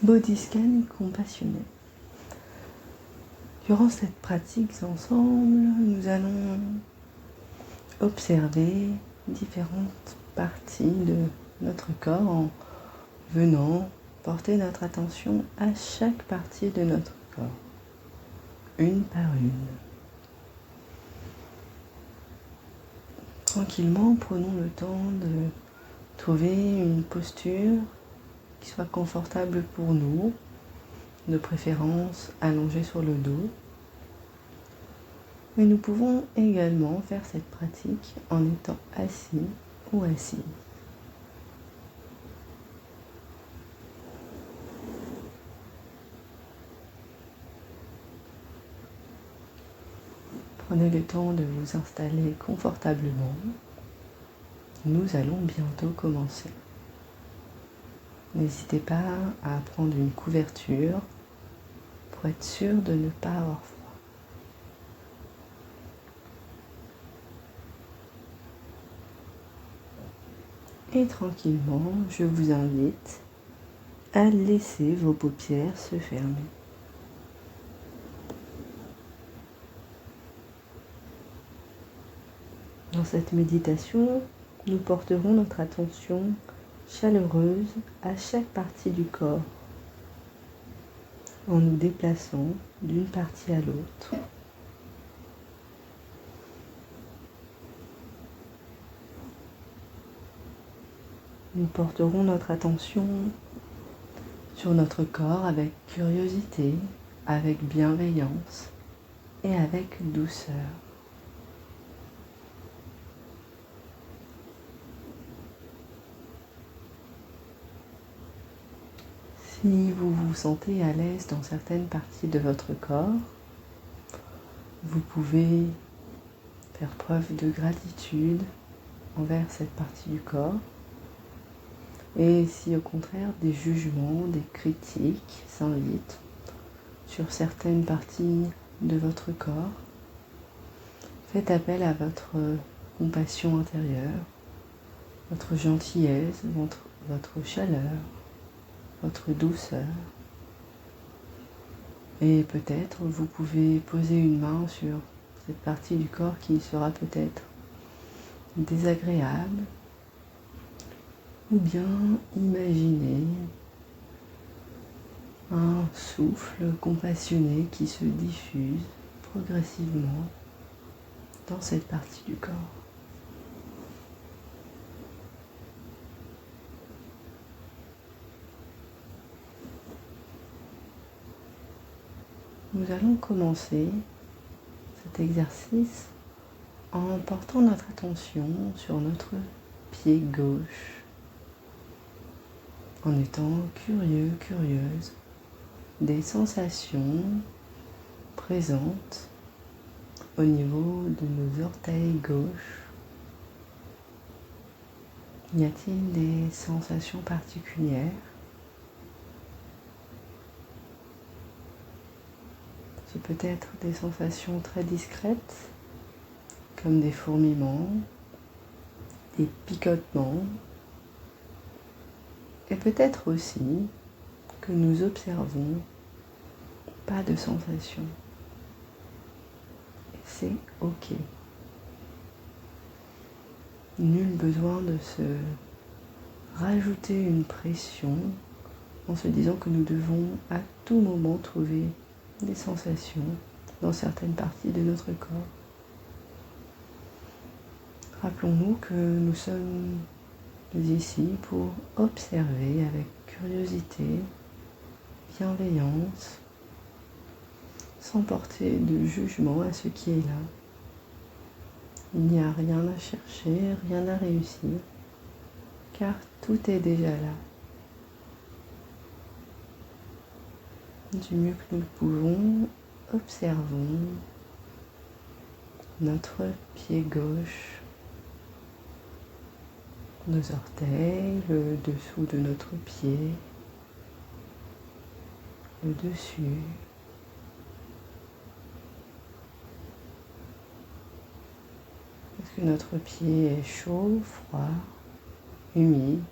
Body scan compassionné. Durant cette pratique ensemble, nous allons observer différentes parties de notre corps en venant porter notre attention à chaque partie de notre corps, une par une. Tranquillement, prenons le temps de trouver une posture qui soit confortable pour nous, de préférence allongée sur le dos. Mais nous pouvons également faire cette pratique en étant assis ou assise. Prenez le temps de vous installer confortablement. Nous allons bientôt commencer. N'hésitez pas à prendre une couverture pour être sûr de ne pas avoir froid. Et tranquillement, je vous invite à laisser vos paupières se fermer. Dans cette méditation, nous porterons notre attention chaleureuse à chaque partie du corps, en nous déplaçant d'une partie à l'autre. Nous porterons notre attention sur notre corps avec curiosité, avec bienveillance et avec douceur. Si vous vous sentez à l'aise dans certaines parties de votre corps, vous pouvez faire preuve de gratitude envers cette partie du corps. Et si au contraire des jugements, des critiques s'invitent sur certaines parties de votre corps, faites appel à votre compassion intérieure, votre gentillesse, votre chaleur, votre douceur. Et peut-être vous pouvez poser une main sur cette partie du corps qui sera peut-être désagréable, ou bien imaginer un souffle compassionné qui se diffuse progressivement dans cette partie du corps. Nous allons commencer cet exercice en portant notre attention sur notre pied gauche, en étant curieux, curieuse des sensations présentes au niveau de nos orteils gauches. Y a-t-il des sensations particulières ? C'est peut-être des sensations très discrètes, comme des fourmillements, des picotements, et peut-être aussi que nous observons pas de sensations. Et c'est ok. Nul besoin de se rajouter une pression en se disant que nous devons à tout moment trouver des sensations dans certaines parties de notre corps. Rappelons-nous que nous sommes ici pour observer avec curiosité, bienveillance, sans porter de jugement à ce qui est là. Il n'y a rien à chercher, rien à réussir, car tout est déjà là. Du mieux que nous le pouvons, observons notre pied gauche, nos orteils, le dessous de notre pied, le dessus. Est-ce que notre pied est chaud, froid, humide ?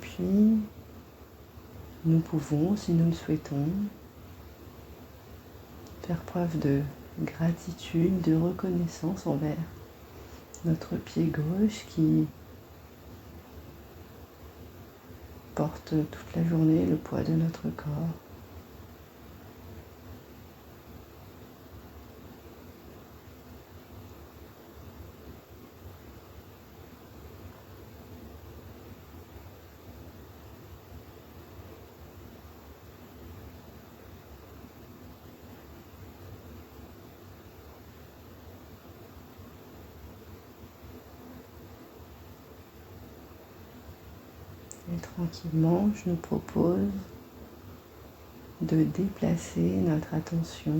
puis, nous pouvons, si nous le souhaitons, faire preuve de gratitude, de reconnaissance envers notre pied gauche qui porte toute la journée le poids de notre corps. Et tranquillement, je nous propose de déplacer notre attention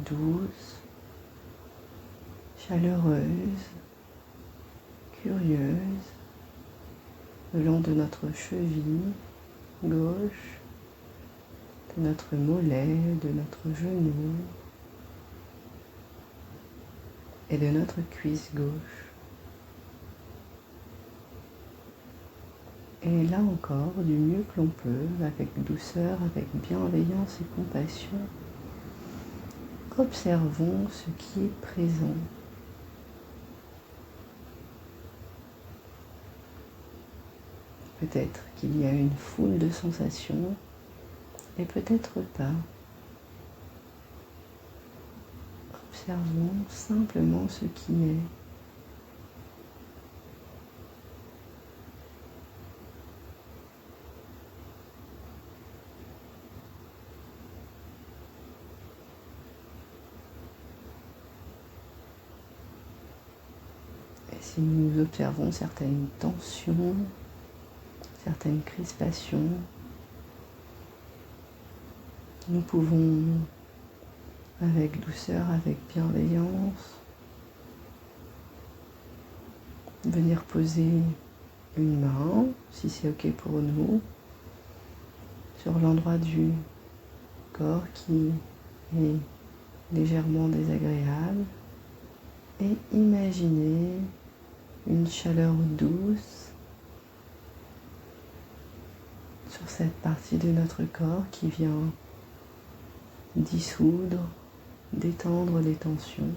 douce, chaleureuse, curieuse, le long de notre cheville gauche, de notre mollet, de notre genou et de notre cuisse gauche. Et là encore, du mieux que l'on peut, avec douceur, avec bienveillance et compassion, observons ce qui est présent. Peut-être qu'il y a une foule de sensations, et peut-être pas. Observons simplement ce qui est. Si nous observons certaines tensions, certaines crispations, nous pouvons, avec douceur, avec bienveillance, venir poser une main, si c'est ok pour nous, sur l'endroit du corps qui est légèrement désagréable et imaginer une chaleur douce sur cette partie de notre corps qui vient dissoudre, détendre les tensions.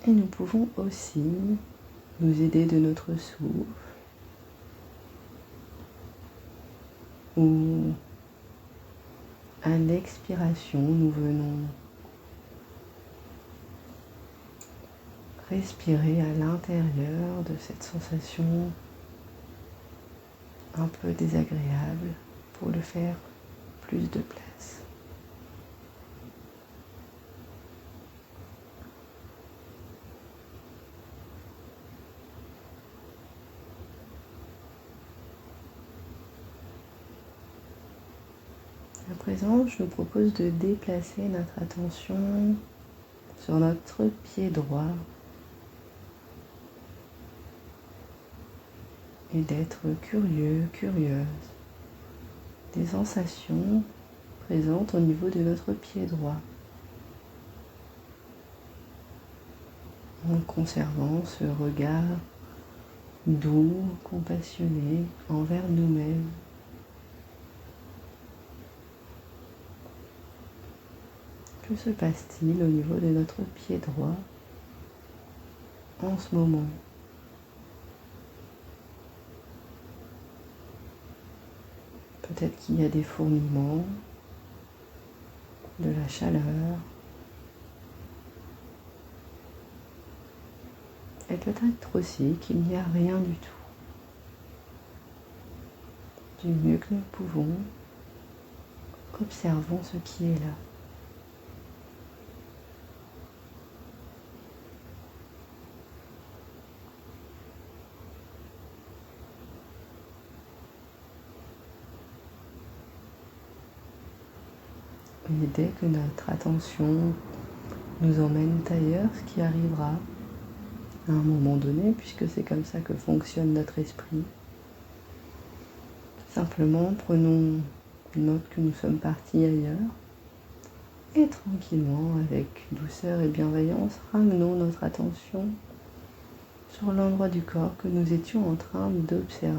Et nous pouvons aussi nous aider de notre souffle où à l'expiration nous venons respirer à l'intérieur de cette sensation un peu désagréable pour le faire plus de place. À présent, je vous propose de déplacer notre attention sur notre pied droit et d'être curieux, curieuse des sensations présentes au niveau de notre pied droit, en conservant ce regard doux, compassionné envers nous-mêmes. Que se passe-t-il au niveau de notre pied droit en ce moment ? Peut-être qu'il y a des fourmillements, de la chaleur, et peut-être aussi qu'il n'y a rien du tout. Du mieux que nous pouvons, observons ce qui est là. Et dès que notre attention nous emmène ailleurs, ce qui arrivera à un moment donné, puisque c'est comme ça que fonctionne notre esprit, simplement prenons note que nous sommes partis ailleurs et tranquillement, avec douceur et bienveillance, ramenons notre attention sur l'endroit du corps que nous étions en train d'observer.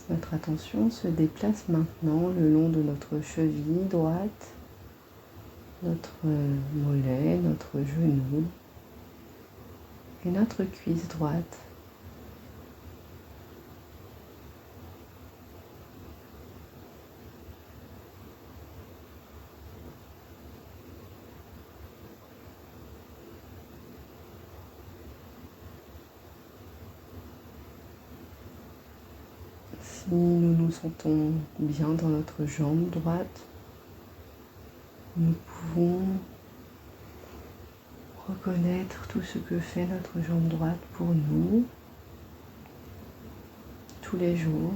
Notre attention se déplace maintenant le long de notre cheville droite, notre mollet, notre genou et notre cuisse droite. Si nous nous sentons bien dans notre jambe droite, nous pouvons reconnaître tout ce que fait notre jambe droite pour nous tous les jours.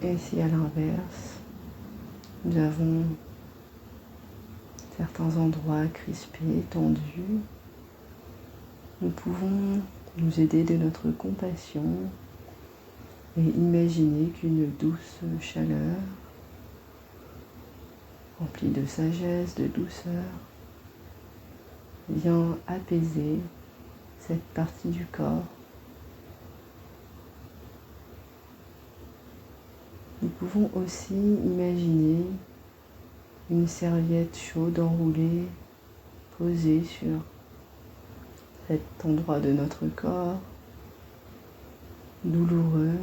Et si à l'inverse, nous avons certains endroits crispés, tendus, nous pouvons nous aider de notre compassion et imaginer qu'une douce chaleur, remplie de sagesse, de douceur, vient apaiser cette partie du corps. Nous pouvons aussi imaginer une serviette chaude enroulée, posée sur cet endroit de notre corps, douloureux.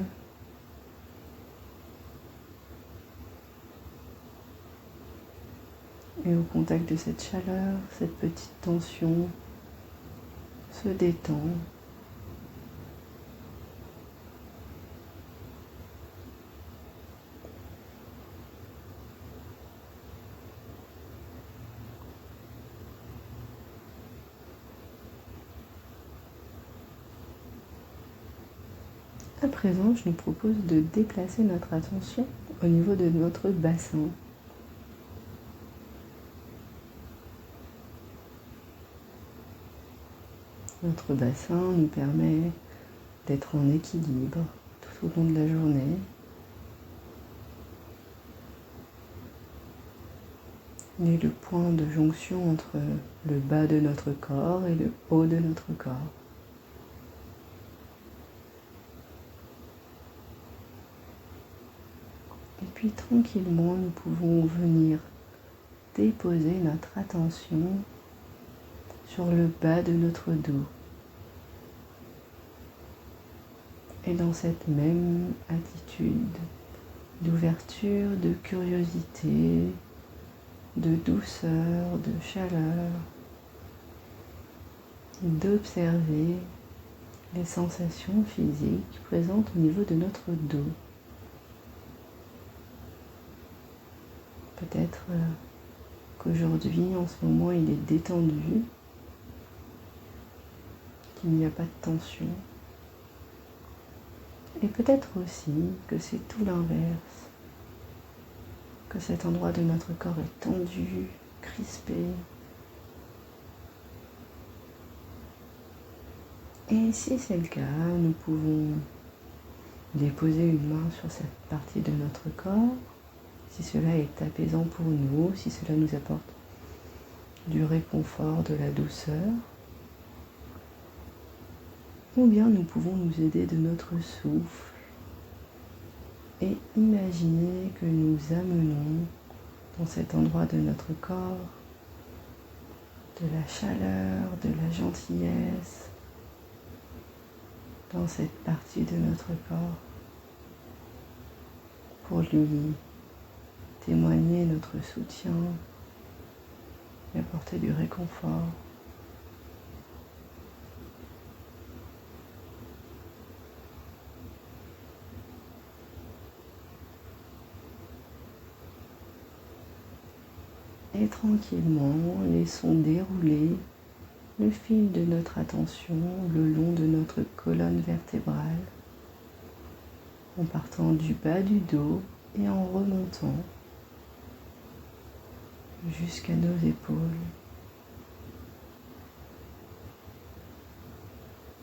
Et au contact de cette chaleur, cette petite tension se détend. À présent, je nous propose de déplacer notre attention au niveau de notre bassin. Notre bassin nous permet d'être en équilibre tout au long de la journée. Il est le point de jonction entre le bas de notre corps et le haut de notre corps. Et puis tranquillement, nous pouvons venir déposer notre attention sur le bas de notre dos. Et dans cette même attitude d'ouverture, de curiosité, de douceur, de chaleur, d'observer les sensations physiques présentes au niveau de notre dos. Peut-être qu'aujourd'hui, en ce moment, il est détendu, qu'il n'y a pas de tension. Et peut-être aussi que c'est tout l'inverse, que cet endroit de notre corps est tendu, crispé. Et si c'est le cas, nous pouvons déposer une main sur cette partie de notre corps, si cela est apaisant pour nous, si cela nous apporte du réconfort, de la douceur. Ou bien nous pouvons nous aider de notre souffle et imaginer que nous amenons dans cet endroit de notre corps de la chaleur, de la gentillesse dans cette partie de notre corps pour lui témoigner notre soutien et apporter du réconfort. Et tranquillement, laissons dérouler le fil de notre attention le long de notre colonne vertébrale, en partant du bas du dos et en remontant jusqu'à nos épaules,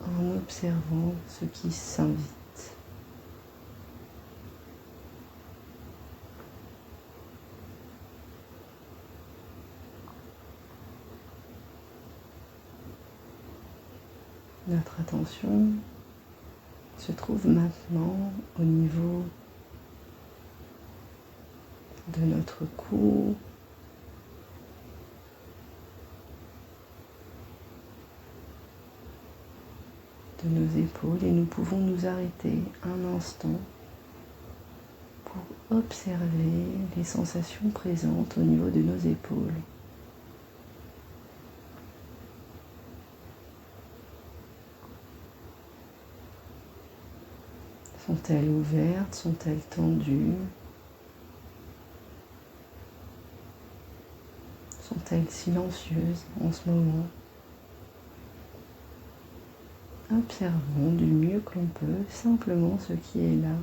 en observant ce qui s'invite. Notre attention se trouve maintenant au niveau de notre cou, de nos épaules, et nous pouvons nous arrêter un instant pour observer les sensations présentes au niveau de nos épaules. Sont-elles ouvertes? Sont-elles tendues? Sont-elles silencieuses en ce moment? Observons du mieux que l'on peut simplement ce qui est là.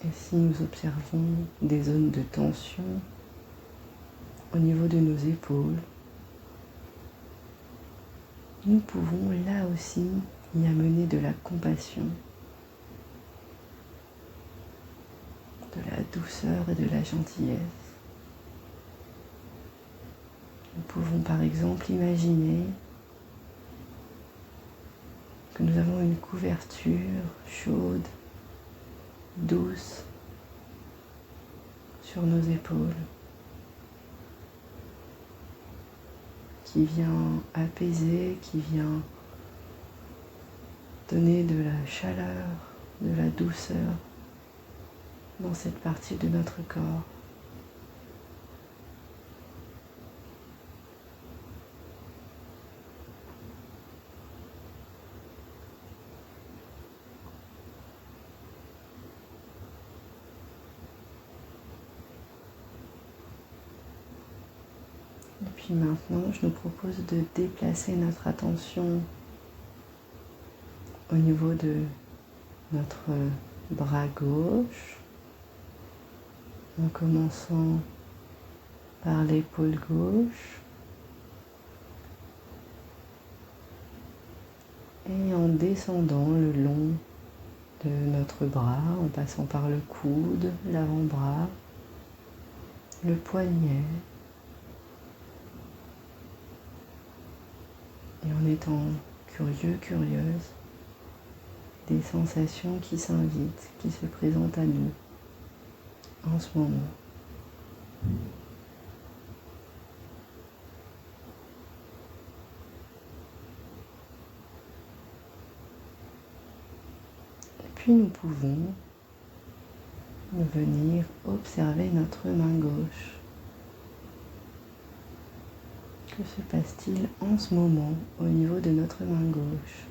Et si nous observons des zones de tension au niveau de nos épaules, nous pouvons là aussi y amener de la compassion, de la douceur et de la gentillesse. Nous pouvons par exemple imaginer que nous avons une couverture chaude, douce sur nos épaules, qui vient apaiser, qui vient donner de la chaleur, de la douceur dans cette partie de notre corps. Et puis maintenant, je nous propose de déplacer notre attention au niveau de notre bras gauche, en commençant par l'épaule gauche et en descendant le long de notre bras, en passant par le coude, l'avant-bras, le poignet, et en étant curieux, curieuse des sensations qui s'invitent, qui se présentent à nous en ce moment. Et puis nous pouvons venir observer notre main gauche. Que se passe-t-il en ce moment au niveau de notre main gauche?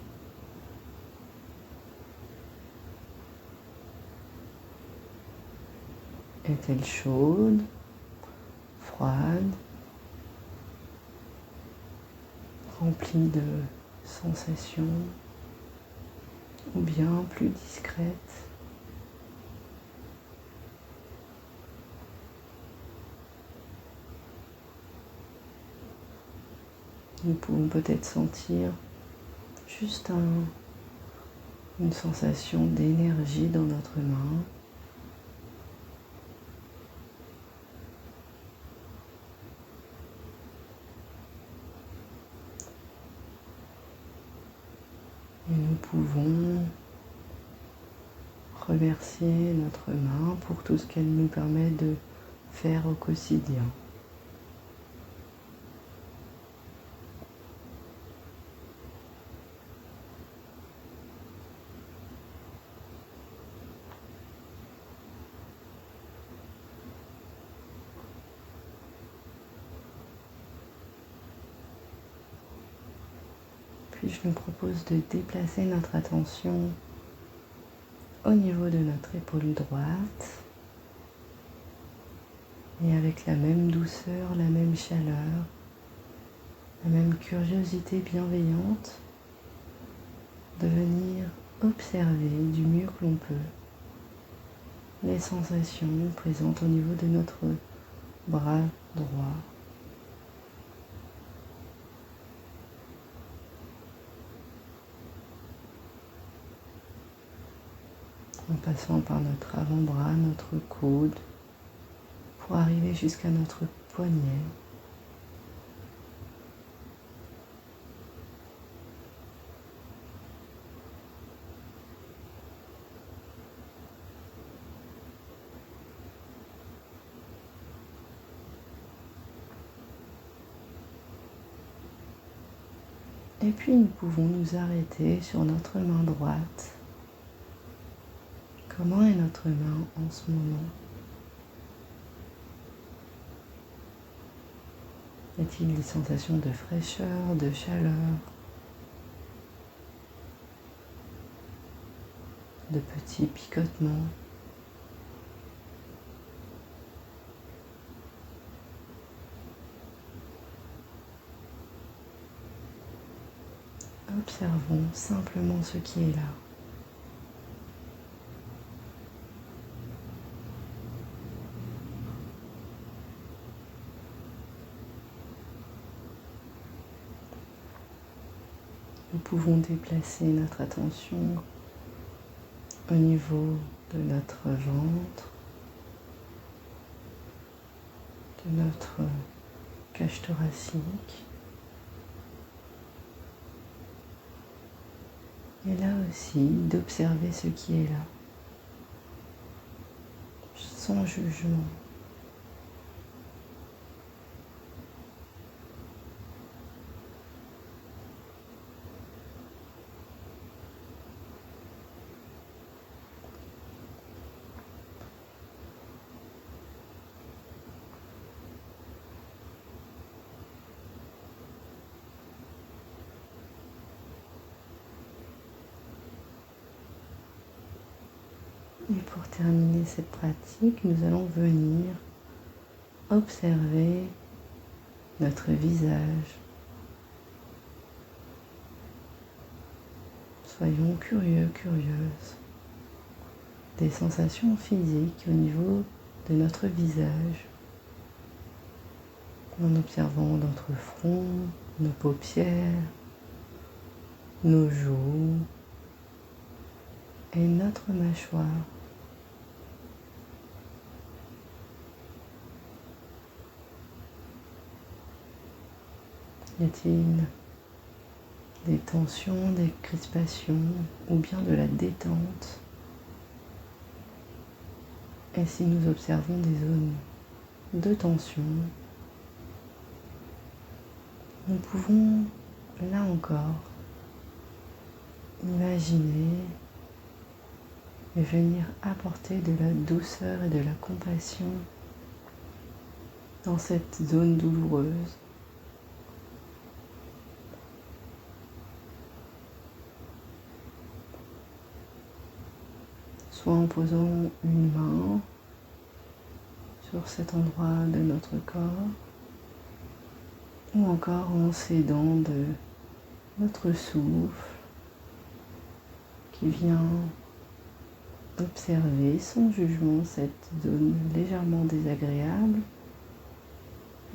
Est-elle chaude, froide, remplie de sensations, ou bien plus discrète? Nous pouvons peut-être sentir juste une sensation d'énergie dans notre main. Et nous pouvons remercier notre main pour tout ce qu'elle nous permet de faire au quotidien. Puis je nous propose de déplacer notre attention au niveau de notre épaule droite, et avec la même douceur, la même chaleur, la même curiosité bienveillante, de venir observer du mieux que l'on peut les sensations présentes au niveau de notre bras droit. En passant par notre avant-bras, notre coude, pour arriver jusqu'à notre poignet. Et puis nous pouvons nous arrêter sur notre main droite. Comment est notre main en ce moment? Y a-t-il des sensations de fraîcheur, de chaleur, de petits picotements? Observons simplement ce qui est là. Nous pouvons déplacer notre attention au niveau de notre ventre, de notre cage thoracique. Et là aussi, d'observer ce qui est là, sans jugement. Et pour terminer cette pratique, nous allons venir observer notre visage. Soyons curieux, curieuses des sensations physiques au niveau de notre visage, en observant notre front, nos paupières, nos joues et notre mâchoire. Y a-t-il des tensions, des crispations ou bien de la détente? Et si nous observons des zones de tension, nous pouvons, là encore, imaginer et venir apporter de la douceur et de la compassion dans cette zone douloureuse. Soit en posant une main sur cet endroit de notre corps, ou encore en s'aidant de notre souffle qui vient observer sans jugement cette zone légèrement désagréable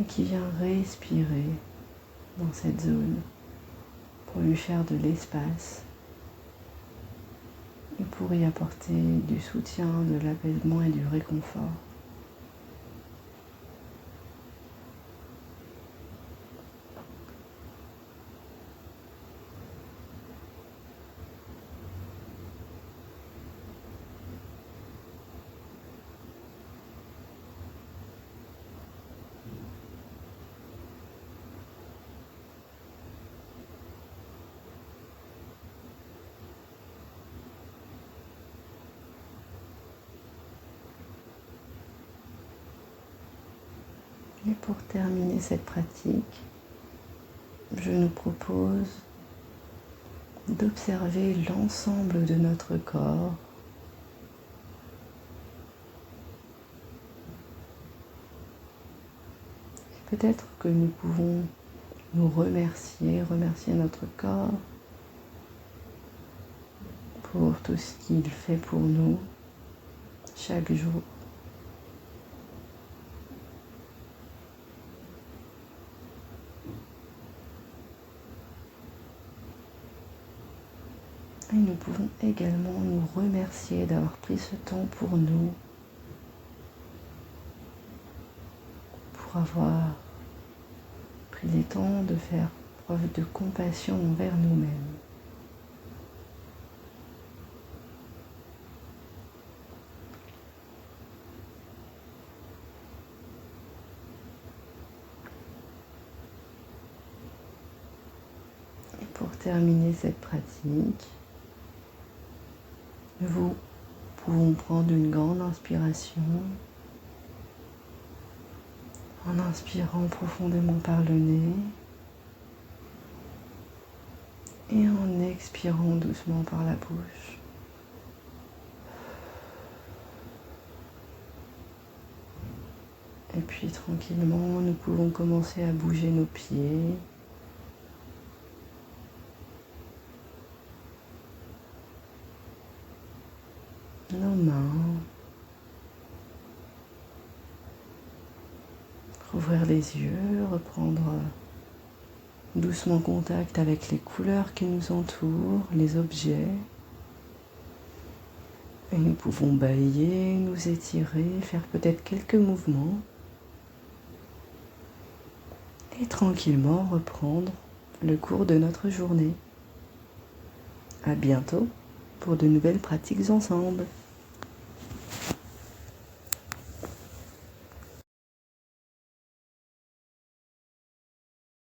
et qui vient respirer dans cette zone pour lui faire de l'espace et pour y apporter du soutien, de l'apaisement et du réconfort. Et pour terminer cette pratique, je nous propose d'observer l'ensemble de notre corps, et peut-être que nous pouvons nous remercier notre corps pour tout ce qu'il fait pour nous chaque jour. Et nous pouvons également nous remercier d'avoir pris ce temps pour nous. pour avoir pris le temps de faire preuve de compassion envers nous-mêmes. Et pour terminer cette pratique, nous pouvons prendre une grande inspiration en inspirant profondément par le nez et en expirant doucement par la bouche. Et puis tranquillement, nous pouvons commencer à bouger nos pieds, nos mains, rouvrir les yeux, reprendre doucement contact avec les couleurs qui nous entourent, les objets. Et nous pouvons bâiller, nous étirer, faire peut-être quelques mouvements. Et tranquillement reprendre le cours de notre journée. À bientôt pour de nouvelles pratiques ensemble.